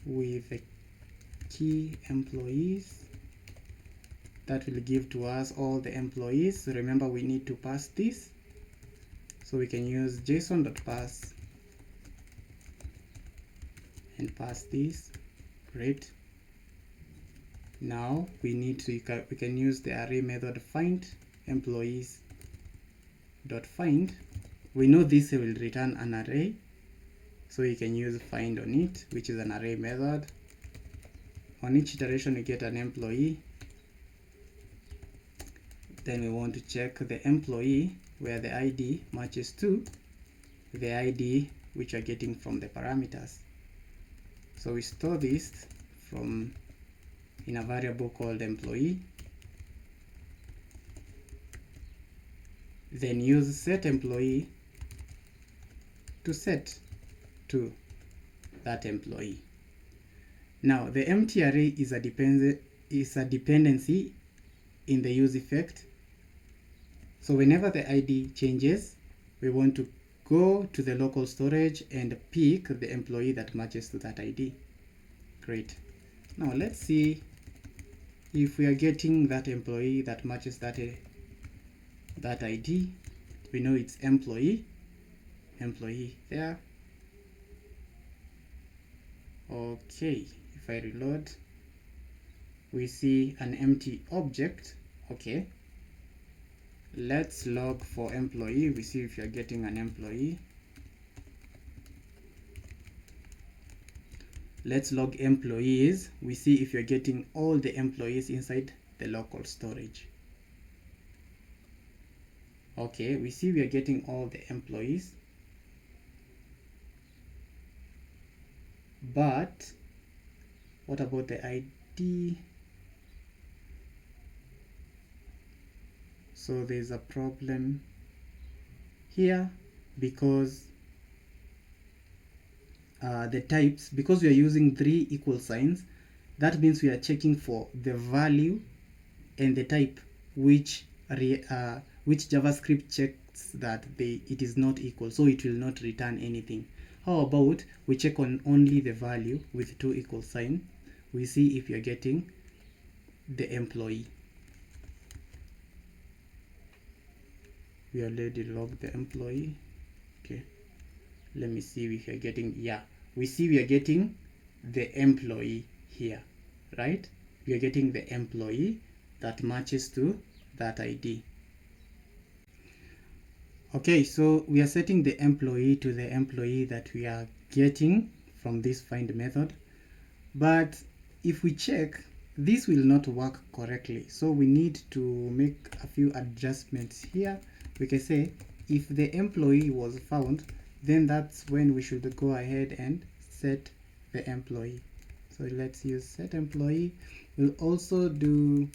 with the key employees. That will give to us all the employees. Remember, we need to pass this, so we can use json.pass and pass this. Great. Now we can use the array method find employees dot find. We know this will return an array, so you can use find on it, which is an array method. On each iteration we get an employee. Then we want to check the employee where the ID matches to the ID which are getting from the parameters. So we store this in a variable called employee. Then use set employee to set to that employee. Now the empty array is a dependency in the use effect. So whenever the ID changes, we want to go to the local storage and pick the employee that matches to that ID. Great. Now let's see if we are getting that employee that matches that ID. We know it's employee there. Okay, if I reload, we see an empty object. Okay, let's log for employee. We see if you're getting an employee. Let's log employees. We see if you're getting all the employees inside the local storage. Okay, we see we are getting all the employees, but what about the ID? So there's a problem here because the types, because we are using 3 equal signs, that means we are checking for the value and the type which JavaScript checks that it is not equal, so it will not return anything. How about we check on only the value with 2 equal sign? We see if you're getting the employee. We already logged the employee. Okay, let me see if you're getting, yeah, we see we are getting the employee here, right? We are getting the employee that matches to that ID. Okay, so we are setting the employee to the employee that we are getting from this find method, but if we check, this will not work correctly, so we need to make a few adjustments here. We can say if the employee was found, then that's when we should go ahead and set the employee. So let's use set employee. We'll also do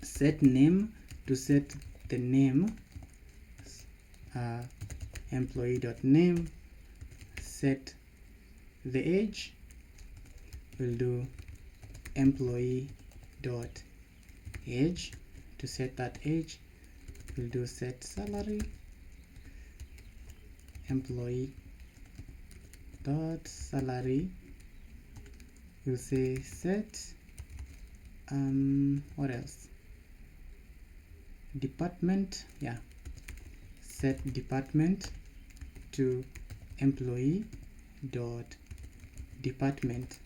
set name to set the name, employee.name. Set the age, we'll do employee.age to set that age. We'll do set salary, employee.salary. We'll say set what else, department, yeah, set department to employee.department.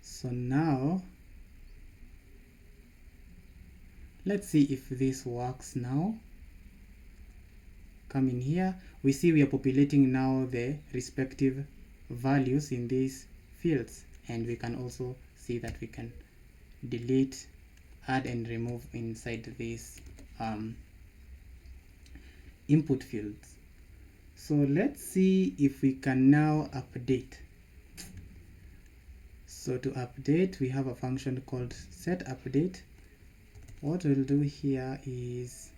So now let's see if this works now. Come in here, we see we are populating now the respective values in these fields, and we can also see that we can delete, add and remove inside these input fields. So let's see if we can now update. So to update, we have a function called set update. What we'll do here is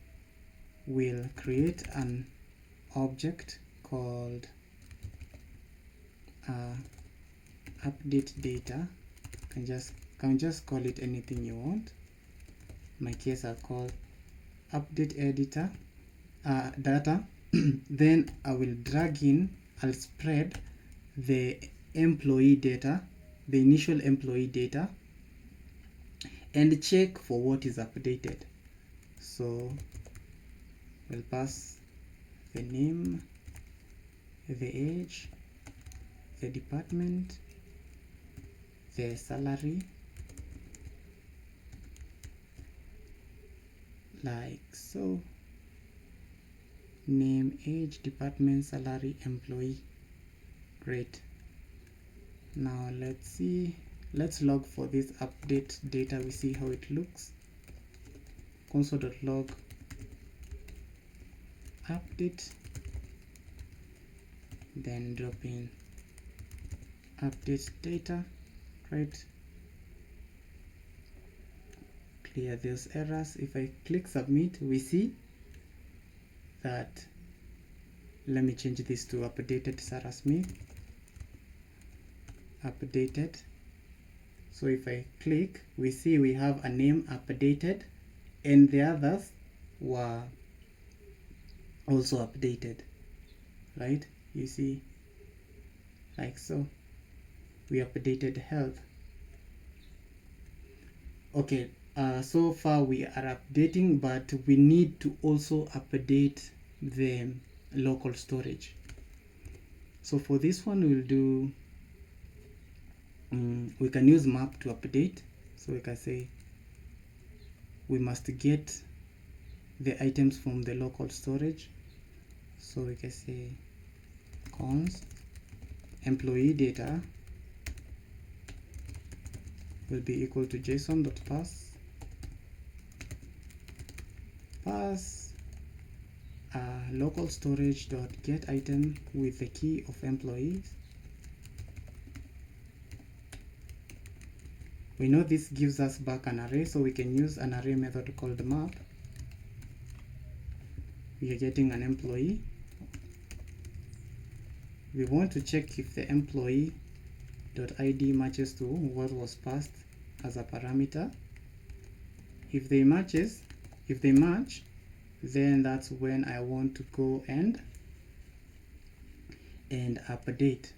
we'll create an object called update data. Can just call it anything you want. In my case, I'll call update editor data. Then I will drag in, I'll spread the employee data, the initial employee data, and check for what is updated. So we'll pass the name, the age, the department, the salary like so. Name, age, department, salary, employee. Great. Now let's see, let's log for this update data. We see how it looks. Console.log update, then drop in update data. Right, clear those errors. If I click submit, we see that, let me change this to updated Sarah Smith, updated. So if I click, we see we have a name updated and the others were also updated, right? You see, like so. We updated health. Okay, so far we are updating, but we need to also update the local storage. So for this one, we'll do, we can use map to update. So we can say we must get the items from the local storage. So we can say const employee data will be equal to json.pass local storage dot get item with the key of employees. We know this gives us back an array, so we can use an array method called map. We are getting an employee. We want to check if the employee dot id matches to what was passed as a parameter. If they match, then that's when I want to go and update.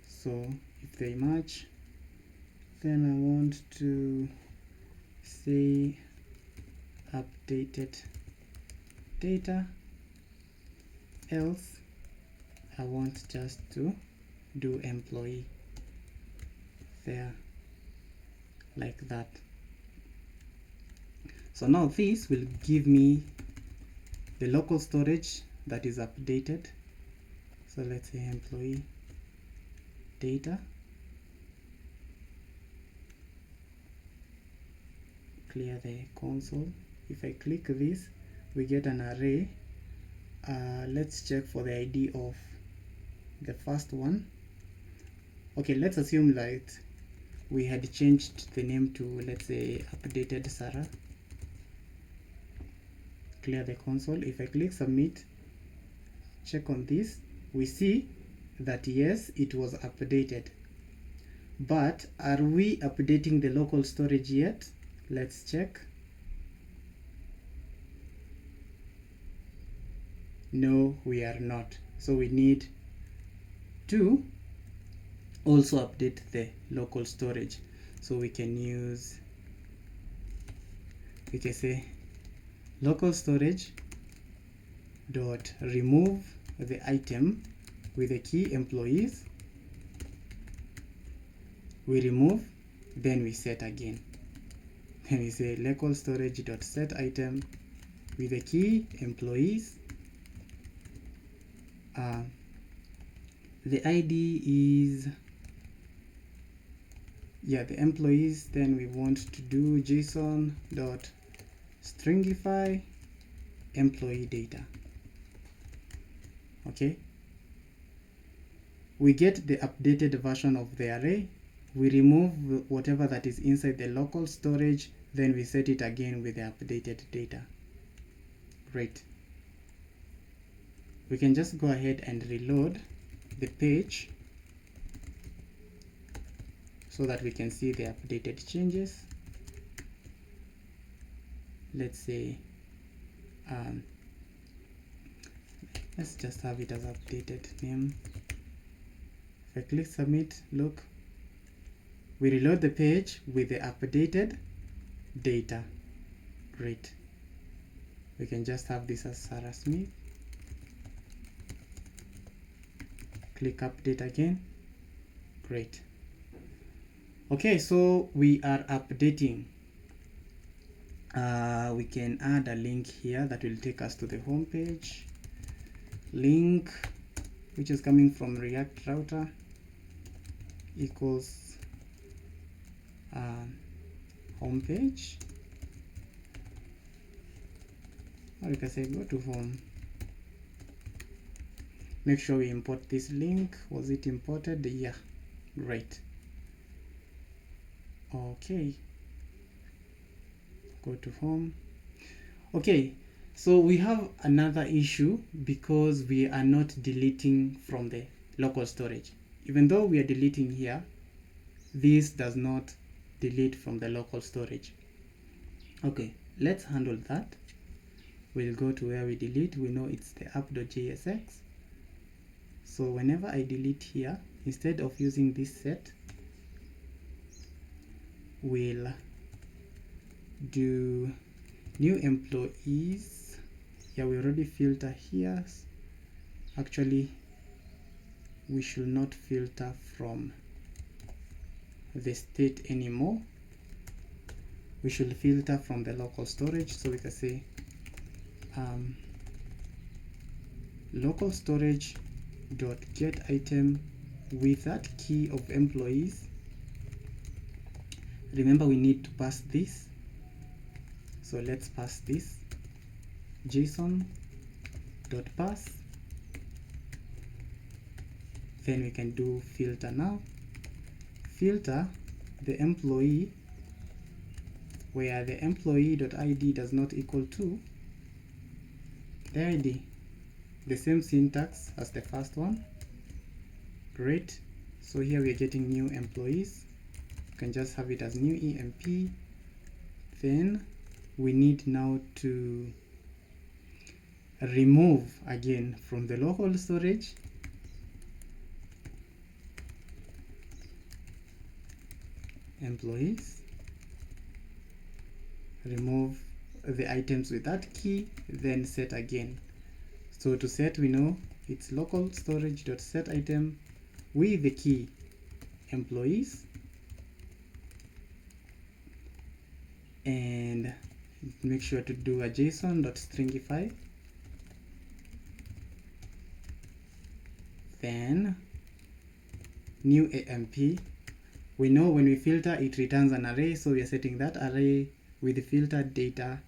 So if they match, then I want to say updated data, else I want just to do employee there, like that. So now this will give me the local storage that is updated. So let's say employee data, clear the console. If I click this, we get an array. Let's check for the ID of the first one. Okay, let's assume that we had changed the name to, let's say, updated Sarah. Clear the console. If I click submit, check on this, we see that yes, it was updated. But are we updating the local storage yet? Let's check. No, we are not. So we need to also update the local storage. So we can use, we can say local storage dot remove the item with the key employees. We remove, then we set again. Then we say local storage dot set item with the key employees. The ID is, the employees. Then we want to do json dot stringify employee data. Okay, we get the updated version of the array. We remove whatever that is inside the local storage, then we set it again with the updated data. Great. We can just go ahead and reload the page so that we can see the updated changes. Let's say, let's just have it as updated name. If I click submit, look, we reload the page with the updated data. Great. We can just have this as Sarah Smith. Click update again. Great. Okay, so we are updating. We can add a link here that will take us to the home page. Link which is coming from React router equals home page, or you can say go to home. Make sure we import this link. Was it imported? Yeah, great. Okay, go to home. Okay, so we have another issue because we are not deleting from the local storage. Even though we are deleting here, this does not delete from the local storage. Okay, let's handle that. We'll go to where we delete. We know it's the app.jsx. So whenever I delete here, instead of using this set, we'll do new employees. Yeah, we already filter here. Actually, we should not filter from the state anymore. We should filter from the local storage. So we can say local storage dot get item with that key of employees. Remember, we need to pass this, so let's pass this json dot pass. Then we can do filter. Now filter the employee where the employee.id does not equal to the id. The same syntax as the first one. Great. So here we are getting new employees. You can just have it as new emp. Then we need now to remove again from the local storage employees, remove the items with that key, then set again. So to set, we know it's local storage.set item with the key employees, and make sure to do a json.stringify. Then new amp. We know when we filter, it returns an array, so we are setting that array with the filtered data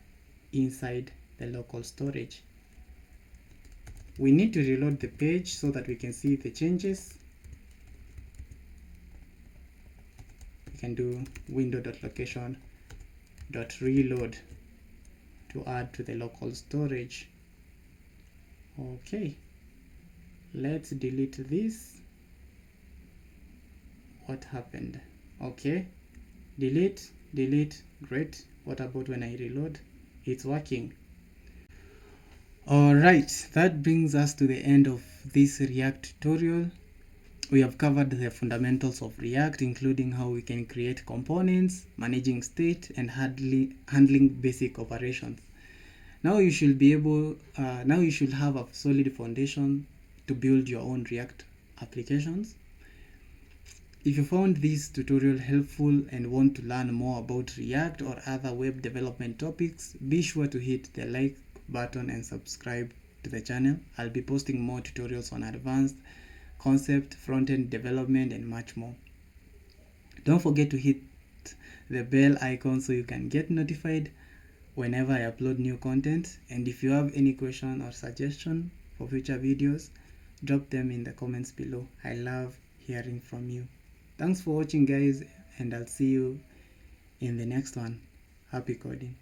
inside the local storage. We need to reload the page so that we can see the changes. We can do window.location.reload to add to the local storage. Okay, let's delete this. What happened? Okay, delete, great. What about when I reload? It's working. Alright, that brings us to the end of this React tutorial. We have covered the fundamentals of React, including how we can create components, managing state, and handling basic operations. Now you should have a solid foundation to build your own React applications. If you found this tutorial helpful and want to learn more about React or other web development topics, be sure to hit the like button and subscribe to the channel. I'll be posting more tutorials on advanced concept, front-end development, and much more. Don't forget to hit the bell icon so you can get notified whenever I upload new content. And if you have any question or suggestion for future videos, drop them in the comments below. I love hearing from you. Thanks for watching, guys, and I'll see you in the next one. Happy coding.